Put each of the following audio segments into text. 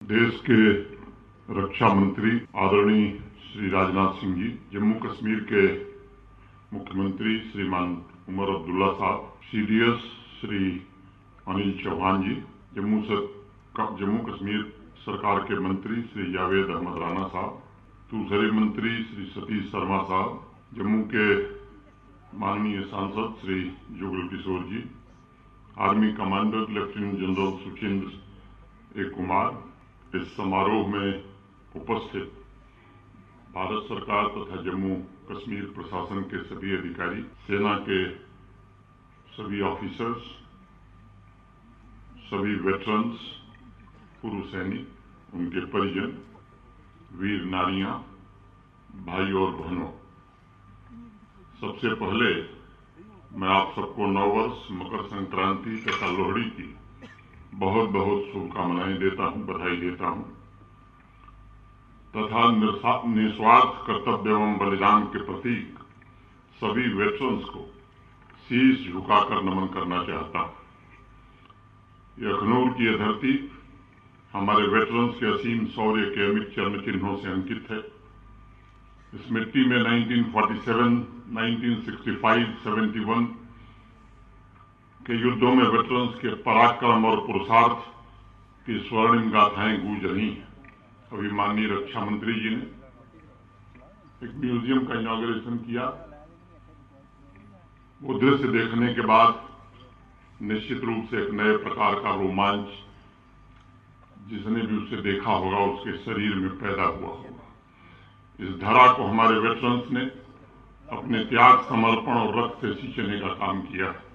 देश के रक्षा मंत्री आदरणीय श्री राजनाथ सिंह जी, जम्मू कश्मीर के मुख्यमंत्री श्रीमान उमर अब्दुल्ला साहब, सीडीएस श्री अनिल चौहान जी, जम्मू कश्मीर सरकार के मंत्री श्री जावेद अहमद राणा साहब, दूसरे मंत्री श्री सतीश शर्मा साहब, जम्मू के माननीय सांसद Shri Jugal Kishore ji, army commander lieutenant general Sukhendra A Kumar, इस समारोह में उपस्थित भारत सरकार तथा जम्मू कश्मीर प्रशासन के सभी अधिकारी, सेना के सभी ऑफिसर्स, सभी वेटरन्स, पूर्व सैनिक, उनके परिजन, वीर नारियां, भाई और बहनों, सबसे पहले मैं आप सबको नववर्ष, मकर संक्रांति तथा लोहड़ी की बहुत बहुत शुभकामनाएं देता हूं, बधाई देता हूं तथा निस्वार्थ कर्तव्य एवं बलिदान के प्रतीक सभी वेटरन्स को शीश झुकाकर नमन करना चाहता हूं। अखनूर की यह धरती हमारे वेटरन्स के असीम शौर्य के अमिट चरण चिन्हों से अंकित है। इस मिट्टी में 1947, 1965, 71 के युद्धों में वेटरन्स के पराक्रम और पुरुषार्थ की स्वर्णिम गाथाएं गूंज रही हैं। अभी माननीय रक्षा मंत्री जी ने एक म्यूजियम का इनॉग्रेशन किया। वो दृश्य देखने के बाद निश्चित रूप से एक नए प्रकार का रोमांच जिसने भी उसे देखा होगा उसके शरीर में पैदा हुआ होगा। इस धरा को हमारे वेटरन्स ने अपने त्याग, समर्पण और रक्त से सींचने का काम किया है।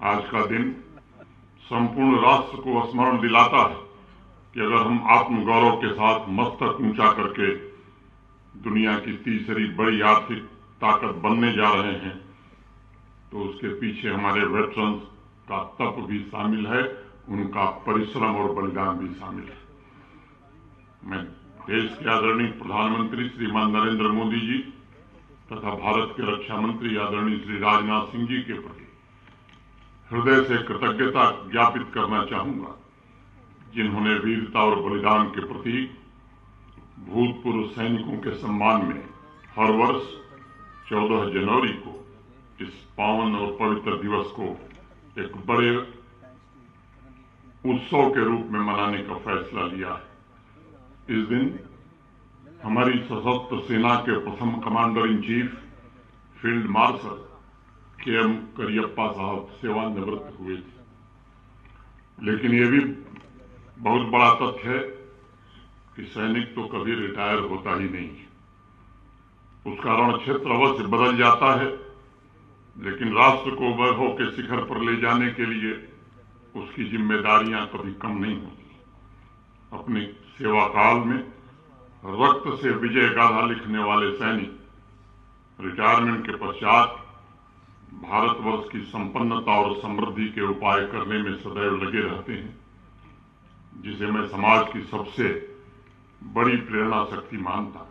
आज का दिन संपूर्ण राष्ट्र को स्मरण दिलाता है कि अगर हम आत्मगौरव के साथ मस्तक ऊंचा करके दुनिया की तीसरी बड़ी आर्थिक ताकत बनने जा रहे हैं तो उसके पीछे हमारे वेटरन्स का तप भी शामिल है, उनका परिश्रम और बलिदान भी शामिल है। मैं देश के आदरणीय प्रधानमंत्री श्रीमान नरेंद्र मोदी जी तथा भारत के रक्षा मंत्री आदरणीय श्री राजनाथ सिंह जी के प्रति हृदय से कृतज्ञता ज्ञापित करना चाहूंगा, जिन्होंने वीरता और बलिदान के प्रति भूतपूर्व सैनिकों के सम्मान में हर वर्ष 14 जनवरी को इस पावन और पवित्र दिवस को एक बड़े उत्सव के रूप में मनाने का फैसला लिया है। इस दिन हमारी सशस्त्र सेना के प्रथम commander in chief field marshal KM. Cariappa साहब सेवानिवृत्त हुए थे। लेकिन यह भी बहुत बड़ा तथ्य है कि सैनिक तो कभी रिटायर होता ही नहीं है। उसका रण क्षेत्र अवश्य बदल जाता है, लेकिन राष्ट्र को वैभव के शिखर पर ले जाने के लिए उसकी जिम्मेदारियां कभी कम नहीं होती। अपने सेवा काल में रक्त से विजय गाथा लिखने वाले सैनिक रिटायरमेंट के पश्चात भारतवर्ष की संपन्नता और समृद्धि के उपाय करने में सदैव लगे रहते हैं, जिसे मैं समाज की सबसे बड़ी प्रेरणा शक्ति मानता।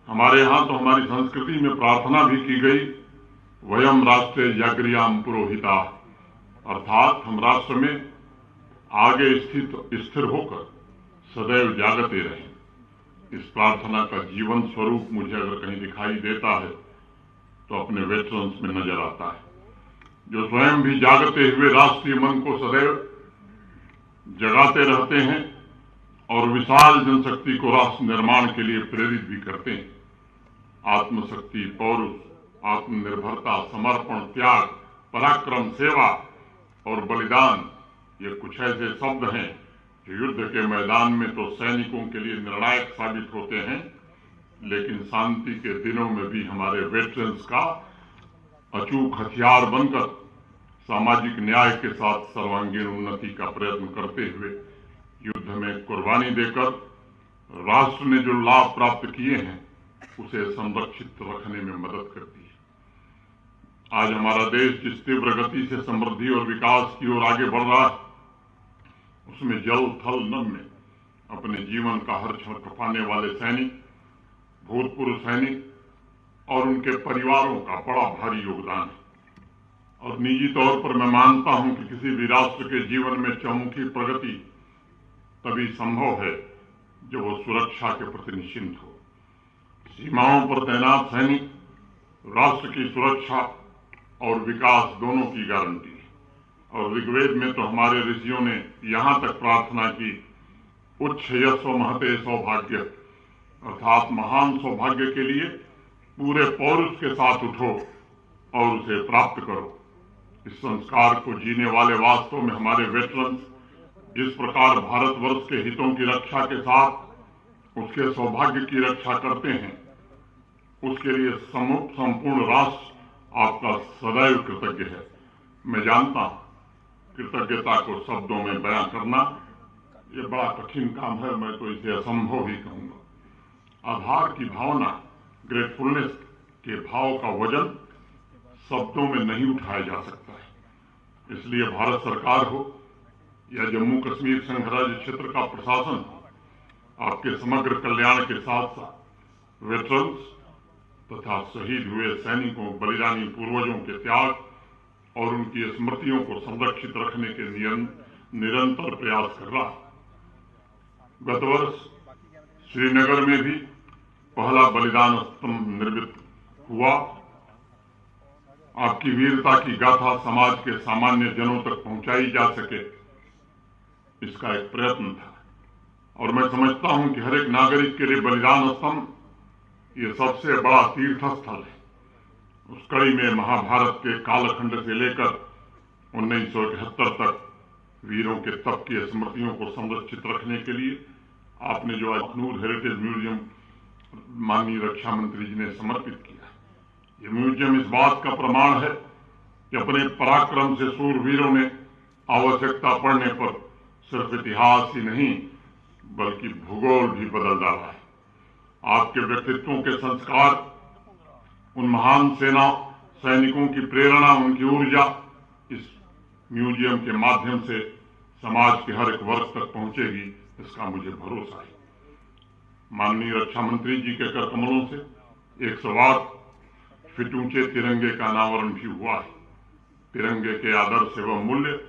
हमारे यहाँ तो हमारी संस्कृति में प्रार्थना भी की गई, वयम राष्ट्रे जागृयाम पुरोहिता, अर्थात हम राष्ट्र में आगे स्थिर होकर सदैव जागते रहें। इस प्रार्थना का जीवन स्वरूप मुझे अगर कहीं दिखाई देता है तो अपने वेटरन्स में नजर आता है, जो स्वयं भी जागते हुए राष्ट्रीय मन को सदैव जगाते रहते हैं और विशाल जनशक्ति को राष्ट्र निर्माण के लिए प्रेरित भी करते हैं। आत्मशक्ति, पौरुष, आत्मनिर्भरता, समर्पण, त्याग, पराक्रम, सेवा और बलिदान, ये कुछ ऐसे शब्द हैं जो युद्ध के मैदान में तो सैनिकों के लिए निर्णायक साबित होते हैं, लेकिन शांति के दिनों में भी हमारे वेटरन्स का अचूक हथियार बनकर सामाजिक न्याय के साथ सर्वांगीण उन्नति का प्रयत्न करते हुए युद्ध में कुर्बानी देकर राष्ट्र ने जो लाभ प्राप्त किए हैं उसे संरक्षित रखने में मदद करती है। आज हमारा देश जिस तीव्र गति से समृद्धि और विकास की ओर आगे बढ़ रहा है, उसमें जल, थल, नभ में अपने जीवन का हर क्षण खपाने वाले सैनिक, भूतपूर्व सैनिक और उनके परिवारों का बड़ा भारी योगदान है। और निजी तौर पर मैं मानता हूं कि किसी भी राष्ट्र के जीवन में चहुमुखी प्रगति तभी संभव है जब वो सुरक्षा के प्रति निश्चिंत हो। सीमाओं पर तैनात सैनिक राष्ट्र की सुरक्षा और विकास दोनों की गारंटी है। और ऋग्वेद में तो हमारे ऋषियों ने यहां तक प्रार्थना की, उच्च यशो महते सौभाग्य, अर्थात महान सौभाग्य के लिए पूरे पौरुष के साथ उठो और उसे प्राप्त करो। इस संस्कार को जीने वाले वास्तव में हमारे वेटरन्स जिस प्रकार भारतवर्ष के हितों की रक्षा के साथ उसके सौभाग्य की रक्षा करते हैं, उसके लिए संपूर्ण राष्ट्र आपका सदैव कृतज्ञ है। मैं जानता हूं कृतज्ञता को शब्दों में बयां करना ये बड़ा कठिन काम है, मैं तो इसे असंभव ही कहूंगा। आभार की भावना, ग्रेटफुलनेस के भाव का वजन शब्दों में नहीं उठाया जा सकता है। इसलिए भारत सरकार हो या जम्मू कश्मीर संघ राज्य क्षेत्र का प्रशासन, आपके समग्र कल्याण के साथ साथ वेटरन्स तथा शहीद हुए सैनिकों, बलिदानी पूर्वजों के त्याग और उनकी स्मृतियों को संरक्षित रखने के निरंतर प्रयास कर रहा है। गत वर्ष श्रीनगर में भी पहला बलिदान स्तंभ निर्मित हुआ। आपकी वीरता की गाथा समाज के सामान्य जनों तक पहुंचाई जा सके, इसका एक प्रयत्न था। और मैं समझता हूं कि हर एक नागरिक के लिए बलिदान स्तंभ ये सबसे बड़ा तीर्थ स्थल है। उस कड़ी में महाभारत के कालखंड से लेकर 1971 तक वीरों के तप की स्मृतियों को संरक्षित रखने के लिए आपने जो अखनूर हेरिटेज म्यूजियम माननीय रक्षा मंत्री जी ने समर्पित किया, ये म्यूजियम इस बात का प्रमाण है कि अपने पराक्रम से सूरवीरों ने आवश्यकता पड़ने पर सिर्फ इतिहास ही नहीं बल्कि भूगोल भी बदल डाला है। आपके व्यक्तित्वों के संस्कार, उन महान सेना सैनिकों की प्रेरणा, उनकी ऊर्जा इस म्यूजियम के माध्यम से समाज के हर एक वर्ग तक पहुंचेगी, इसका मुझे भरोसा है। माननीय रक्षा मंत्री जी के कर कमलों से 108 फीट ऊंचे तिरंगे का अनावरण भी हुआ है। तिरंगे के आदर्श एवं मूल्य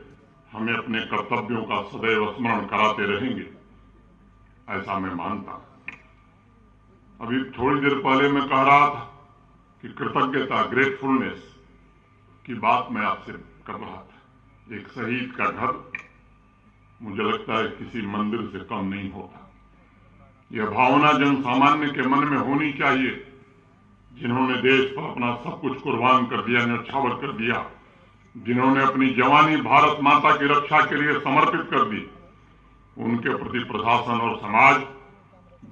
हमें अपने कर्तव्यों का सदैव स्मरण कराते रहेंगे, ऐसा मैं मानता हूं। अभी थोड़ी देर पहले मैं कह रहा था कि कृतज्ञता, ग्रेटफुलनेस की बात मैं आपसे कर रहा था। एक शहीद का घर मुझे लगता है किसी मंदिर से कम नहीं होता। यह भावना जन सामान्य के मन में होनी चाहिए, जिन्होंने देश पर अपना सब कुछ कुर्बान कर दिया, न्यौछावर कर दिया, जिन्होंने अपनी जवानी भारत माता की रक्षा के लिए समर्पित कर दी, उनके प्रति प्रशासन और समाज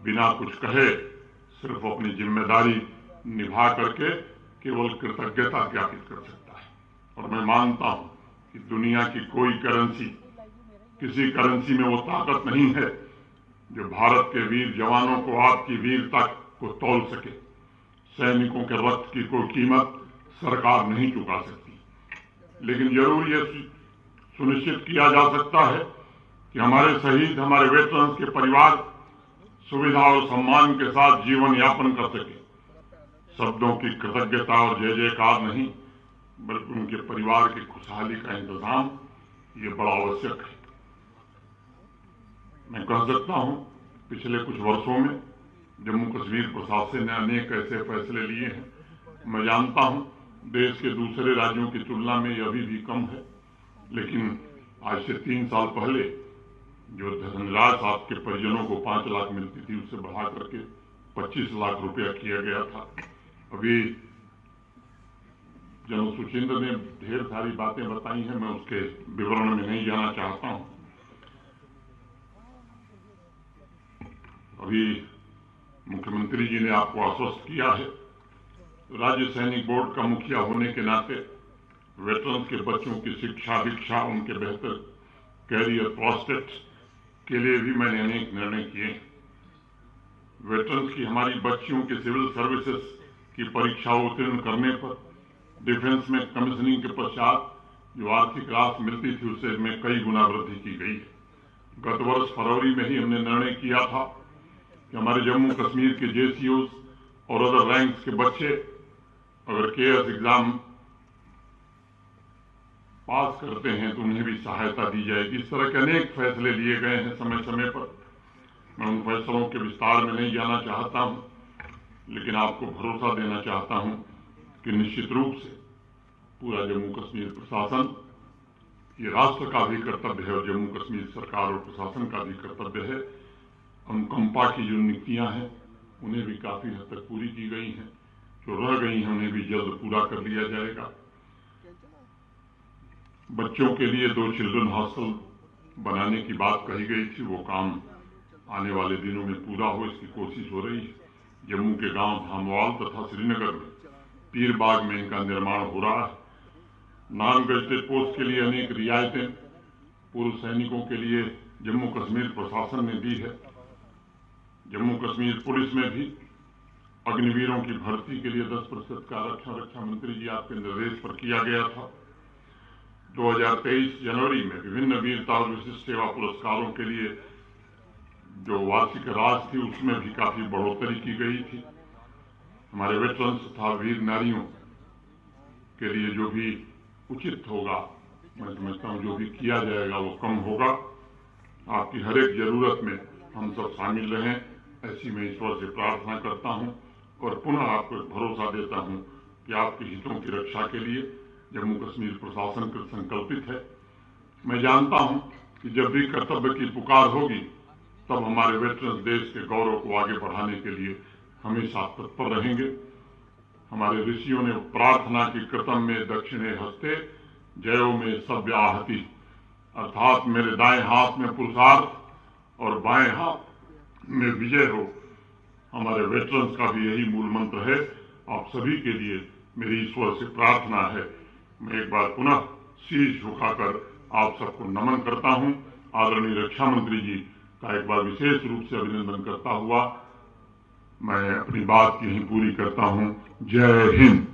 बिना कुछ कहे सिर्फ अपनी जिम्मेदारी निभा करके केवल कृतज्ञता ज्ञापित कर सकता है। और मैं मानता हूं कि दुनिया की कोई करेंसी, किसी करेंसी में वो ताकत नहीं है जो भारत के वीर जवानों को आपकी वीरता को तौल सके। सैनिकों के रक्त की कोई कीमत सरकार नहीं चुका सकती, लेकिन जरूर ये सुनिश्चित किया जा सकता है कि हमारे शहीद, हमारे वेटरन्स के परिवार सुविधा और सम्मान के साथ जीवन यापन कर सके। शब्दों की कृतज्ञता और जय जयकार नहीं, बल्कि उनके परिवार की खुशहाली का इंतजाम ये बड़ा आवश्यक है। मैं कह सकता हूं पिछले कुछ वर्षों में जम्मू कश्मीर प्रशासन ने अनेक ऐसे फैसले लिए हैं। मैं जानता हूं देश के दूसरे राज्यों की तुलना में यह अभी भी कम है, लेकिन आज से 3 साल पहले जो धनराज साहब के परिजनों को 5 लाख मिलती थी, उससे बढ़ा करके 25 लाख रुपया किया गया था। अभी जनरल सुचिंद्र ने ढेर सारी बातें बताई हैं, मैं उसके विवरण में नहीं जाना चाहता हूं। अभी मुख्यमंत्री जी ने आपको आश्वस्त किया है, राज्य सैनिक बोर्ड का मुखिया होने के नाते वेटरन्स के बच्चों की शिक्षा, दीक्षा, उनके बेहतर कैरियर प्रोस्पेक्ट के लिए भी मैंने अनेक निर्णय किए। वेटरन्स की हमारी बच्चियों की सिविल सर्विसेज की परीक्षा उत्तीर्ण करने पर डिफेंस में कमीशनिंग के पश्चात जो आर्थिक राशि मिलती थी उससे में कई गुना वृद्धि की गई है। गत वर्ष फरवरी में ही हमने निर्णय किया था कि हमारे जम्मू कश्मीर के जेसीओज और अदर रैंक्स के बच्चे अगर केएस एग्जाम पास करते हैं तो उन्हें भी सहायता दी जाएगी। इस तरह के अनेक फैसले लिए गए हैं समय समय पर। मैं उन फैसलों के विस्तार में नहीं जाना चाहता हूं, लेकिन आपको भरोसा देना चाहता हूं कि निश्चित रूप से पूरा जम्मू कश्मीर प्रशासन, ये राष्ट्र का भी कर्तव्य है और जम्मू कश्मीर सरकार और प्रशासन का भी कर्तव्य है। अनुकंपा की जो नीतियां हैं उन्हें भी काफी हद तक पूरी की गई हैं, जो रह गई हैं उन्हें भी जल्द पूरा कर लिया जाएगा। बच्चों के लिए 2 चिल्ड्रन हॉस्टल बनाने की बात कही गई थी, वो काम आने वाले दिनों में पूरा हो, इसकी कोशिश हो रही है। जम्मू के गांव धामवाल तथा श्रीनगर में पीरबाग में इनका निर्माण हो रहा है। नॉन गजेटेड पोस्ट के लिए अनेक रियायतें पूर्व सैनिकों के लिए जम्मू कश्मीर प्रशासन ने दी है। जम्मू कश्मीर पुलिस में भी अग्निवीरों की भर्ती के लिए 10% का आरक्षण रक्षा मंत्री जी आपके निर्देश पर किया गया था। 2023 जनवरी में विभिन्न वीरता और विशिष्ट सेवा पुरस्कारों के लिए जो वार्षिक राशि थी उसमें भी काफी बढ़ोतरी की गई थी। हमारे वेटरन्स तथा वीर नारियों के लिए जो भी उचित होगा, मैं समझता हूँ जो भी किया जाएगा वो कम होगा। आपकी हर एक जरूरत में हम सब शामिल रहें, ऐसी मैं ईश्वर से प्रार्थना करता हूँ और पुनः आपको भरोसा देता हूँ कि आपके हितों की रक्षा के लिए जम्मू कश्मीर प्रशासन कृत संकल्पित है। मैं जानता हूं कि जब भी कर्तव्य की पुकार होगी तब हमारे वेटरन्स देश के गौरव को आगे बढ़ाने के लिए हमेशा तत्पर रहेंगे। हमारे ऋषियों ने प्रार्थना की कृतम में दक्षिणे हस्ते जयो में सव्य आहति, अर्थात मेरे दाएं हाथ में पुरुषार्थ और बाएं हाथ में विजय हो। हमारे वेटरन्स का भी यही मूल मंत्र है। आप सभी के लिए मेरी ईश्वर से प्रार्थना है। मैं एक बार पुनः शीश झुकाकर आप सबको नमन करता हूं। आदरणीय रक्षा मंत्री जी का एक बार विशेष रूप से अभिनंदन करता हुआ मैं अपनी बात यहीं पूरी करता हूं। जय हिंद।